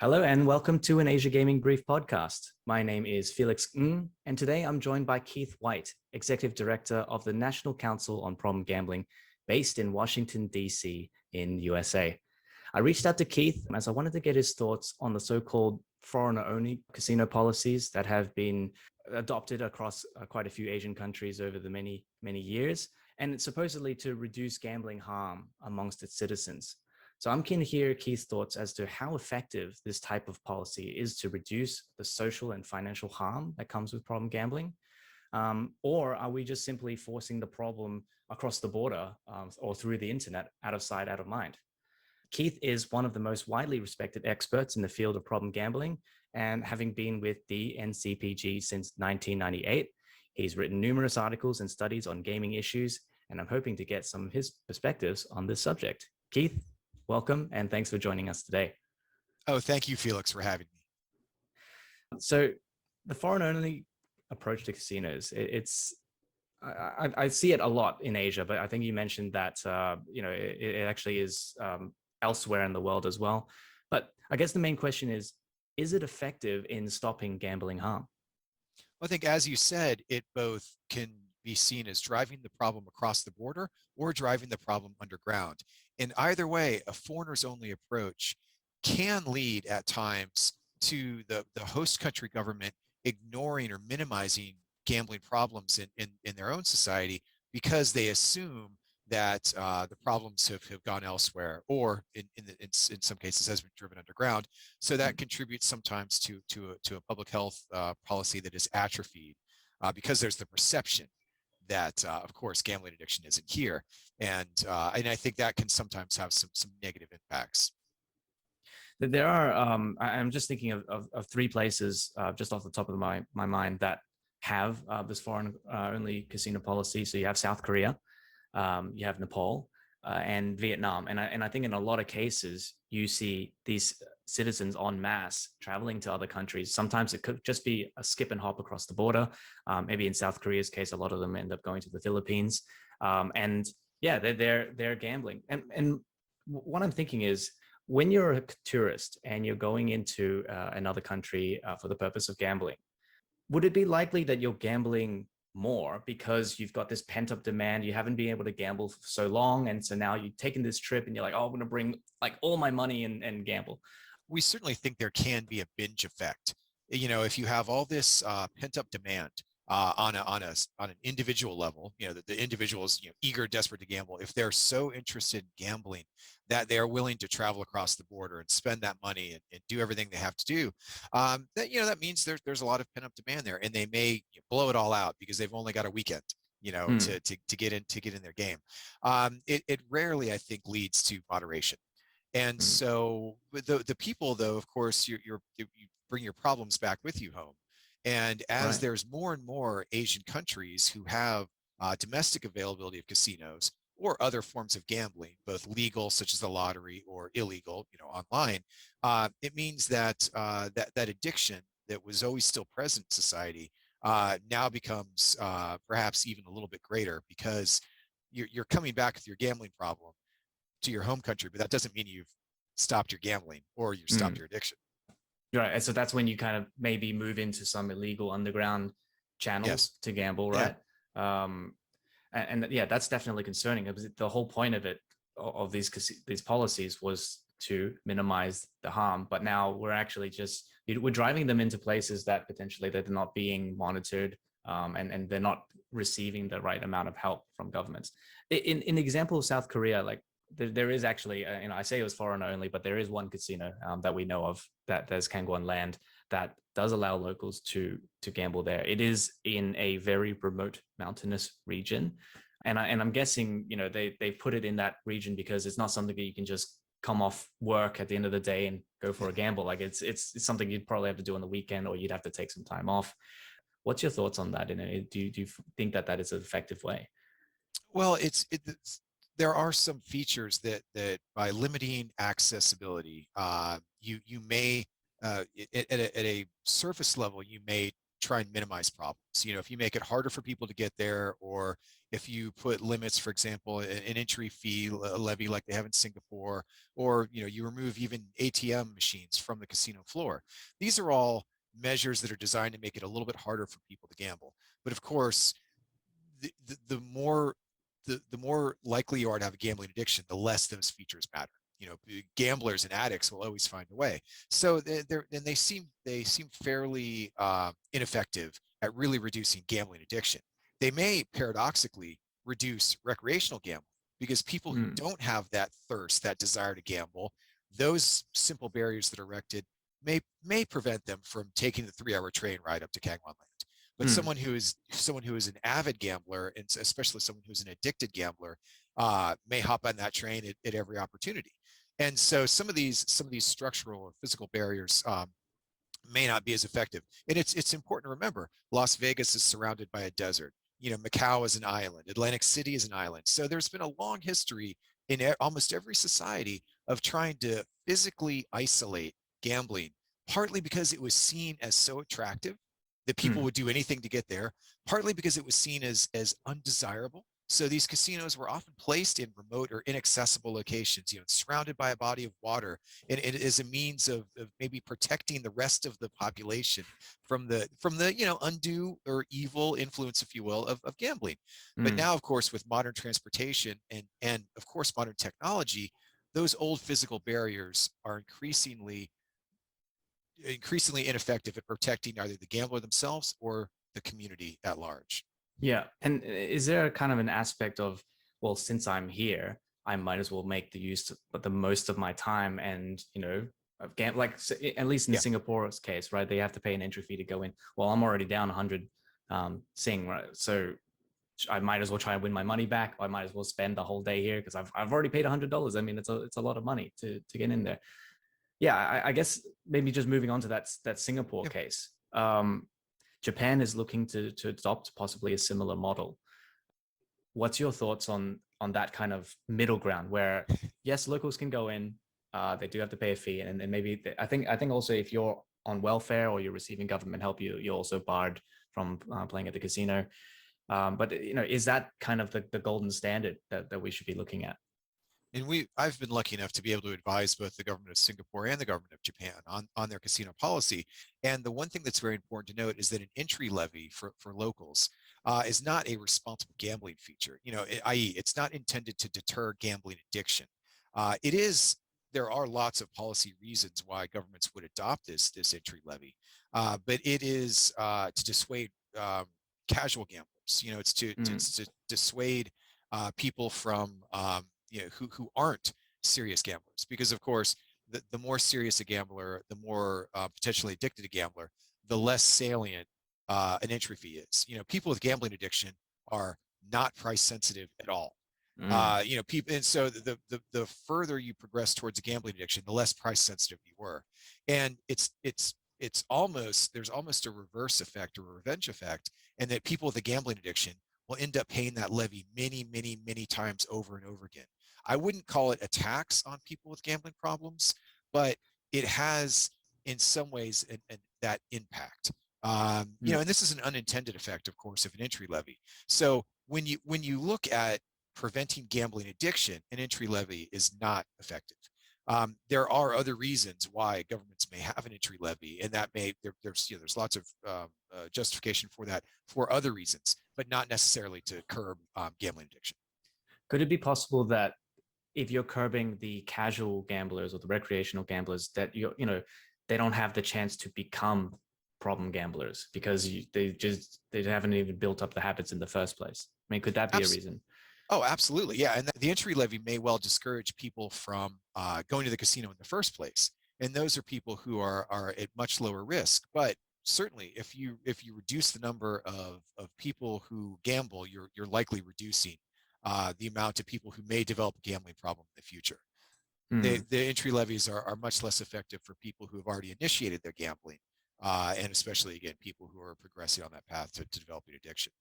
Hello and welcome to an Asia Gaming Brief podcast. My name is Felix Ng, and today I'm joined by Keith Whyte, Executive Director of the National Council on Problem Gambling, based in Washington, D.C. in USA. I reached out to Keith as I wanted to get his thoughts on the so-called foreigner-only casino policies that have been adopted across quite a few Asian countries over the many, many years, and it's supposedly to reduce gambling harm amongst its citizens. So I'm keen to hear Keith's thoughts as to how effective this type of policy is to reduce the social and financial harm that comes with problem gambling. Or are we just simply forcing the problem across the border or through the internet, out of sight, out of mind? Keith is one of the most widely respected experts in the field of problem gambling, and having been with the NCPG since 1998, he's written numerous articles and studies on gaming issues, and I'm hoping to get some of his perspectives on this subject. Keith, welcome, and thanks for joining us today. Oh, thank you, Felix, for having me. So the foreign-only approach to casinos, I see it a lot in Asia, but I think you mentioned that it actually is elsewhere in the world as well. But I guess the main question is it effective in stopping gambling harm? Well, I think, as you said, it both can be seen as driving the problem across the border or driving the problem underground. In either way, a foreigners only approach can lead at times to the host country government ignoring or minimizing gambling problems in their own society because they assume that the problems have gone elsewhere, or in some cases has been driven underground. So that contributes sometimes to a public health policy that is atrophied because there's the perception that, of course, gambling addiction isn't here, and I think that can sometimes have some negative impacts. There are, I'm just thinking of three places just off the top of my mind that have this foreign only casino policy. So you have South Korea, you have Nepal, and Vietnam. And I think in a lot of cases, you see these citizens en masse traveling to other countries. Sometimes it could just be a skip and hop across the border. Maybe in South Korea's case, a lot of them end up going to the Philippines. And yeah, they're gambling. And what I'm thinking is, when you're a tourist and you're going into another country for the purpose of gambling, would it be likely that you're gambling more because you've got this pent up demand? You haven't been able to gamble for so long, and so now you've taken this trip and you're like, oh, I'm going to bring like all my money and gamble. We certainly think there can be a binge effect. If you have all this pent up demand on an individual level, the individual is eager, desperate to gamble. If they're so interested in gambling that they are willing to travel across the border and spend that money and do everything they have to do, that means there's a lot of pent up demand there, and they may blow it all out because they've only got a weekend to get in their game. It rarely, I think, leads to moderation. And so the people, though, of course, you bring your problems back with you home. And as there's more and more Asian countries who have domestic availability of casinos or other forms of gambling, both legal, such as the lottery, or illegal, online, it means that that addiction that was always still present in society now becomes perhaps even a little bit greater, because you're coming back with your gambling problem to your home country, but that doesn't mean you've stopped your gambling or you've stopped your addiction. Right. And so that's when you kind of maybe move into some illegal underground channels to gamble, right? Yeah. And yeah, that's definitely concerning. The whole point of it, of these policies, was to minimize the harm. But now we're driving them into places that potentially they're not being monitored, and they're not receiving the right amount of help from governments. In the example of South Korea, like there is actually, I say it was foreign only, but there is one casino that we know of, that there's Kangwon Land, that does allow locals to gamble there. It is in a very remote mountainous region, and I'm guessing they put it in that region because it's not something that you can just come off work at the end of the day and go for a gamble. Like it's something you'd probably have to do on the weekend, or you'd have to take some time off. What's your thoughts on that? Do you think that is an effective way? Well, there are some features that by limiting accessibility, you may at a surface level, you may try and minimize problems. If you make it harder for people to get there, or if you put limits, for example, an entry fee levy like they have in Singapore, or you remove even ATM machines from the casino floor. These are all measures that are designed to make it a little bit harder for people to gamble. But of course, the more the more likely you are to have a gambling addiction, the less those features matter. Gamblers and addicts will always find a way. So they seem fairly ineffective at really reducing gambling addiction. They may paradoxically reduce recreational gambling because people who Mm, don't have that thirst, that desire to gamble, those simple barriers that are erected may prevent them from taking the 3-hour train ride up to Kangwon Land. But mm. someone who is an avid gambler, and especially someone who's an addicted gambler, may hop on that train at every opportunity. And so some of these structural or physical barriers may not be as effective. And it's important to remember, Las Vegas is surrounded by a desert. Macau is an island. Atlantic City is an island. So there's been a long history in almost every society of trying to physically isolate gambling, partly because it was seen as so attractive that people Mm, would do anything to get there, partly because it was seen as undesirable. So these casinos were often placed in remote or inaccessible locations, surrounded by a body of water, and it is a means of maybe protecting the rest of the population from the undue or evil influence, if you will, of gambling. But mm. now, of course, with modern transportation and of course modern technology, those old physical barriers are increasingly ineffective at protecting either the gambler themselves or the community at large. Yeah. And is there kind of an aspect of, well, since I'm here, I might as well make the most of my time and, of like at least in Yeah. Singapore's case, right? They have to pay an entry fee to go in. Well, I'm already down 100 Sing, right? So I might as well try and win my money back. I might as well spend the whole day here because I've already paid $100. I mean, it's a lot of money to get in there. Yeah, I guess maybe just moving on to that Singapore Yeah. case. Japan is looking to adopt possibly a similar model. What's your thoughts on that kind of middle ground where yes, locals can go in, they do have to pay a fee, and then maybe I think also if you're on welfare or you're receiving government help, you're also barred from playing at the casino. But is that kind of the golden standard that we should be looking at? And I've been lucky enough to be able to advise both the government of Singapore and the government of Japan on their casino policy. And the one thing that's very important to note is that an entry levy for locals is not a responsible gambling feature. I.e., it's not intended to deter gambling addiction. It is. There are lots of policy reasons why governments would adopt this entry levy, but it is to dissuade casual gamblers. It's to Mm, it's to dissuade people from who aren't serious gamblers, because of course the more serious a gambler, the more potentially addicted a gambler, the less salient an entry fee is. People with gambling addiction are not price sensitive at all. mm, People, and so the further you progress towards a gambling addiction, the less price sensitive you were. And there's almost a reverse effect or a revenge effect, and that people with a gambling addiction will end up paying that levy many, many, many times over and over again. I wouldn't call it a tax on people with gambling problems, but it has in some ways that impact. mm. And this is an unintended effect, of course, of an entry levy. So when you look at preventing gambling addiction, an entry levy is not effective. There are other reasons why governments may have an entry levy, and that there's lots of justification for that for other reasons, but not necessarily to curb gambling addiction. Could it be possible that if you're curbing the casual gamblers or the recreational gamblers, that they don't have the chance to become problem gamblers because they haven't even built up the habits in the first place? I mean, could that be a reason? Oh, absolutely. Yeah. And the entry levy may well discourage people from going to the casino in the first place. And those are people who are at much lower risk. But certainly if you reduce the number of people who gamble, you're likely reducing the amount of people who may develop a gambling problem in the future. Mm. The entry levies are much less effective for people who have already initiated their gambling, and especially, again, people who are progressing on that path to developing addiction.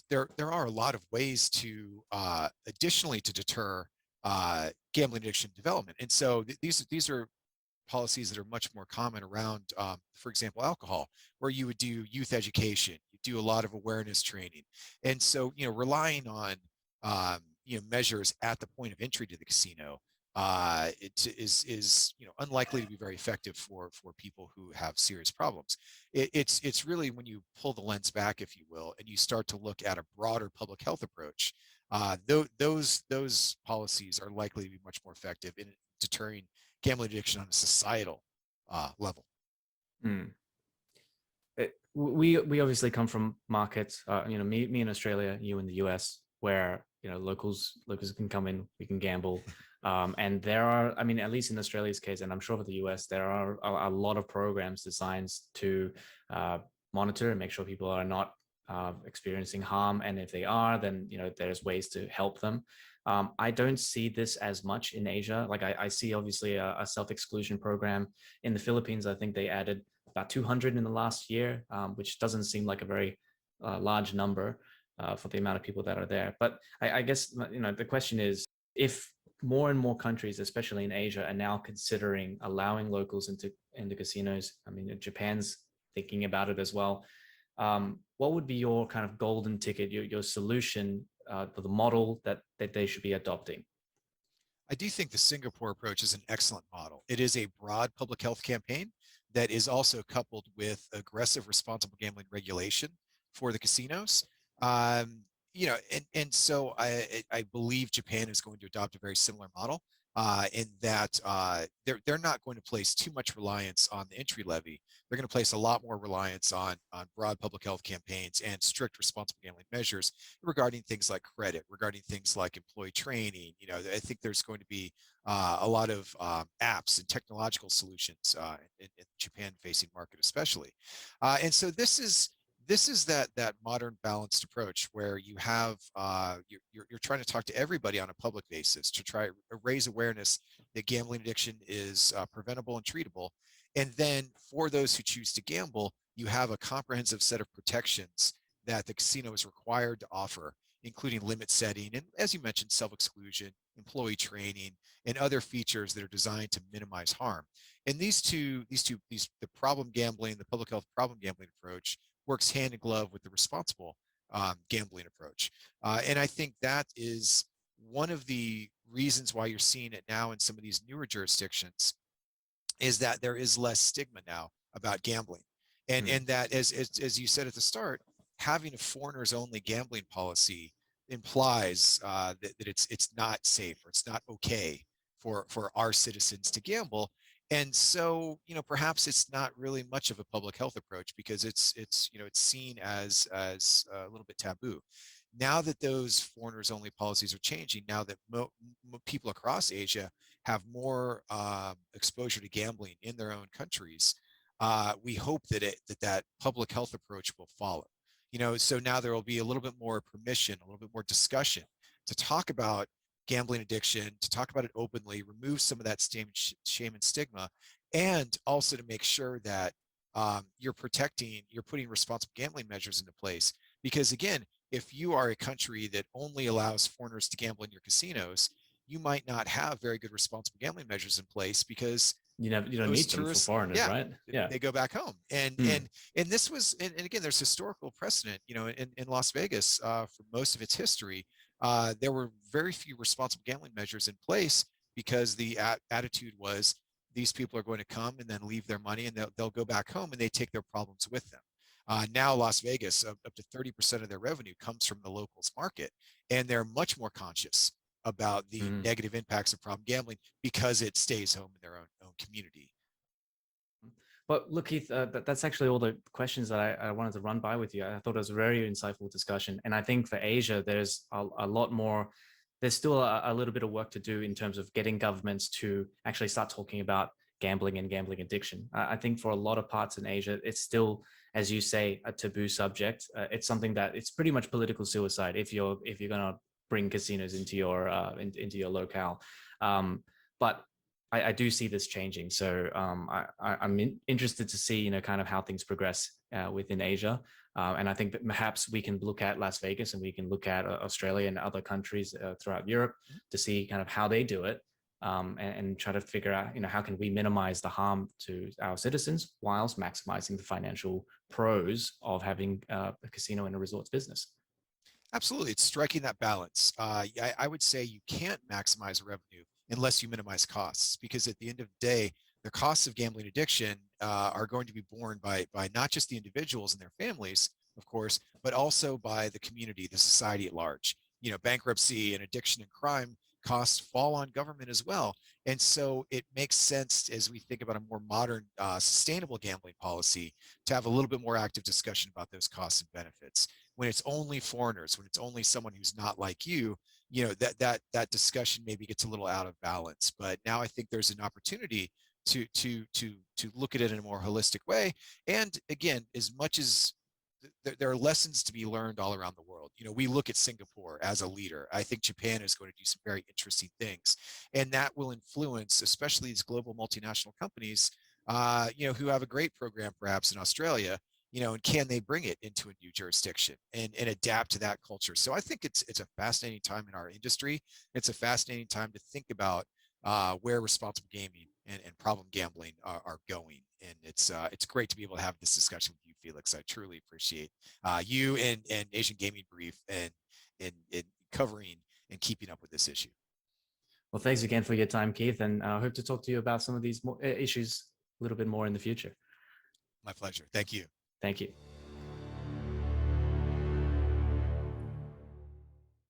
There are a lot of ways to additionally to deter gambling addiction development, and so these are policies that are much more common around, for example, alcohol, where you would do youth education, you do a lot of awareness training. And so, relying on, measures at the point of entry to the casino it is unlikely to be very effective for people who have serious problems. It's really when you pull the lens back, if you will, and you start to look at a broader public health approach. Those policies are likely to be much more effective in deterring gambling addiction on a societal level. Mm. We obviously come from markets, me in Australia, you in the US, where locals can come in, we can gamble, and there are, I mean, at least in Australia's case, and I'm sure for the US, there are a lot of programs designed to monitor and make sure people are not experiencing harm, and if they are, then there's ways to help them. I don't see this as much in Asia. Like I see obviously a self-exclusion program in the Philippines. I think they added about 200 in the last year, which doesn't seem like a very large number for the amount of people that are there. But I guess the question is, if more and more countries, especially in Asia, are now considering allowing locals into casinos. I mean, Japan's thinking about it as well. What would be your kind of golden ticket, your solution for the model that they should be adopting? I do think the Singapore approach is an excellent model. It is a broad public health campaign that is also coupled with aggressive responsible gambling regulation for the casinos. And so I believe Japan is going to adopt a very similar model in that they're not going to place too much reliance on the entry levy. They're going to place a lot more reliance on broad public health campaigns and strict responsible gambling measures regarding things like credit, regarding things like employee training. I think there's going to be a lot of apps and technological solutions in the Japan-facing market, especially. And so this is that modern balanced approach where you have you're trying to talk to everybody on a public basis to try to raise awareness that gambling addiction is preventable and treatable, and then for those who choose to gamble, you have a comprehensive set of protections that the casino is required to offer, including limit setting and, as you mentioned, self-exclusion, employee training, and other features that are designed to minimize harm. And the problem gambling, the public health problem gambling approach works hand in glove with the responsible gambling approach. And I think that is one of the reasons why you're seeing it now in some of these newer jurisdictions is that there is less stigma now about gambling. And that as you said at the start, having a foreigners only gambling policy implies that it's not safe or it's not okay for our citizens to gamble. And so, perhaps it's not really much of a public health approach because it's seen as a little bit taboo. Now that those foreigners only policies are changing, now that people across Asia have more exposure to gambling in their own countries, we hope that public health approach will follow. So now there will be a little bit more permission, a little bit more discussion to talk about gambling addiction, to talk about it openly, remove some of that shame and stigma, and also to make sure that you're putting responsible gambling measures into place. Because again, if you are a country that only allows foreigners to gamble in your casinos, you might not have very good responsible gambling measures in place because you don't those need them for tourists, foreigners, right? Yeah, they go back home. And this was, and again, there's historical precedent, in Las Vegas for most of its history. There were very few responsible gambling measures in place because the attitude was these people are going to come and then leave their money and they'll go back home and they take their problems with them. Now Las Vegas, up to 30% of their revenue comes from the locals market, and they're much more conscious about the negative impacts of problem gambling because it stays home in their own community. But look, Keith, that's actually all the questions that I wanted to run by with you. I thought it was a very insightful discussion. And I think for Asia, there's a lot more, there's still a little bit of work to do in terms of getting governments to actually start talking about gambling and gambling addiction. I think for a lot of parts in Asia, it's still, as you say, a taboo subject. It's something that it's pretty much political suicide if you're going to bring casinos into your locale. But I do see this changing. So I'm interested to see, kind of how things progress within Asia. And I think that perhaps we can look at Las Vegas and we can look at Australia and other countries throughout Europe to see kind of how they do it. and try to figure out, how can we minimize the harm to our citizens whilst maximizing the financial pros of having a casino and a resorts business. Absolutely. It's striking that balance. I would say you can't maximize revenue unless you minimize costs, because at the end of the day, the costs of gambling addiction are going to be borne by not just the individuals and their families, of course, but also by the community, the society at large. Bankruptcy and addiction and crime costs fall on government as well. And so it makes sense, as we think about a more modern, sustainable gambling policy, to have a little bit more active discussion about those costs and benefits. When it's only foreigners, when it's only someone who's not like you, that discussion maybe gets a little out of balance. But now I think there's an opportunity to look at it in a more holistic way. And again, as much as there are lessons to be learned all around the world. We look at Singapore as a leader. I think Japan is going to do some very interesting things, and that will influence, especially these global multinational companies, who have a great program perhaps in Australia. And can they bring it into a new jurisdiction and adapt to that culture? So I think it's a fascinating time in our industry. It's a fascinating time to think about where responsible gaming and problem gambling are going. And it's great to be able to have this discussion with you, Felix. I truly appreciate you and Asian Gaming Brief and covering and keeping up with this issue. Well, thanks again for your time, Keith, and I hope to talk to you about some of these issues a little bit more in the future. My pleasure. Thank you. Thank you.